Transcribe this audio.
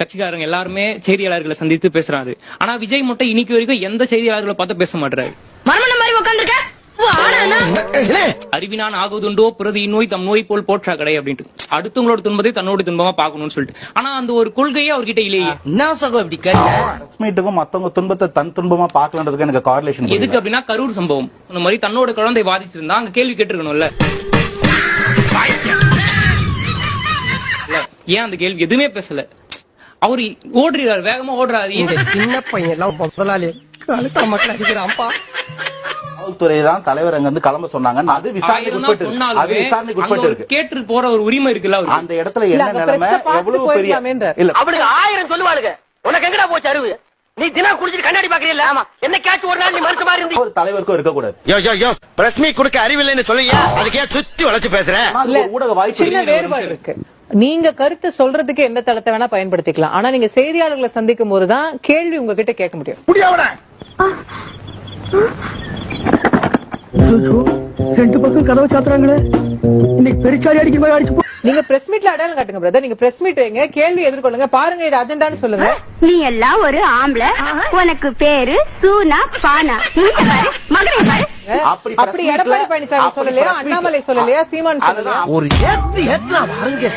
கட்சிக்காரங்க எல்லாருமே செய்தியாளர்களை சந்தித்து பேசுறாரு. ஆனா விஜய் மட்டும் இன்னைக்கு வரைக்கும் எந்த செய்தியாளர்களை பார்த்து பேச மாட்டாரு. அறிவினான் ஆகுதுண்டோ பிரதி நோய் தம் நோய் போல் போற்றா கடை அப்படின்ட்டு அடுத்தவங்களோட துன்பத்தை தன்னோட துன்பமா பாக்கணும்னு சொல்லிட்டு. ஆனா அந்த ஒரு கொள்கையே அவர்கிட்ட இல்லையே. மத்தவங்க துன்பத்தை தன் துன்பமா பாக்கலன்றதுக்கு எனக்கு கார்லேஷன் எதுக்கு அப்படின்னா கரூர் சம்பவம் இந்த மாதிரி தன்னோட குழந்தை பாதிச்சிருந்தா அங்க கேள்வி கேட்டிருக்கணும்ல. ஏன் அந்த கேள்வி எதுவுமே பேசல. அவரு ஓடுறாரு, வேகமா ஓடுறாரு. சின்ன பையன் எல்லாம் முதலாளி கழுத்தா மக்கள் அடிக்கிறான்ப்பா. காவல்துறை தான் தலைவர் அங்க இருந்து கிளம்ப சொன்னாங்க. அது விசாரணைக்கு உட்பட்டு இருக்கு. கேட்டு போற ஒரு உரிமை இருக்குல்ல. அந்த இடத்துல என்ன நிலைமை எவ்வளவு பெரிய இல்ல அவனுக்கு 1000 சொல்லுவாளுங்க. உனக்கு எங்கடா போச்சு அறிவு? நீ தினம் குடிச்சிட்டு கண்ணாடி பாக்குறீல்ல? ஆமா. என்ன கேட்ச் ஒரு நாள் நீ மறுத்த மாதிரி இருந்தீ. ஒரு தலைவருக்கும் இருக்க கூடாது. யோ பிரஸ் மீட் கொடுக்க அறிவில்லைன்னு சொல்லுங்க. அதுக்கே சுத்தி வளைச்சு பேசுறேன். ஊடக வாய்ப்பு சின்ன வேறுபாடு இருக்கு. நீங்க கருத்து சொல்றதுக்கு எந்த தளத்தை வேணா பயன்படுத்திக்கலாம். ஆனா நீங்க செய்தியாளர்களை சந்திக்கும் போதுதான் கேள்வி உங்ககிட்ட கேட்க முடியும். ரெண்டு பக்கம் கதவை சாத்துறாங்களே. இன்னைக்கு பெருச்சாடி அடிக்கிற மாதிரி அடிச்சு. நீங்க பிரஸ் மீட்ல அடையாளம் காட்டுங்க பிரதர். நீங்க பிரஸ் மீட் வைங்க, கேள்வி எதிர்கொள்ளுங்க, பாருங்க இது அஜெண்டான்னு சொல்லுங்க. நீ எல்லாம் ஒரு ஆம்பளை, உனக்கு பேரு சூனா பானா. அப்படி எடப்பாடி பழனிசாமி சொல்லலையா, அண்ணாமலை சொல்லலையா, சீமான் சொல்லலையா? ஒரு ஏத்து ஏத்துனா பாருங்க.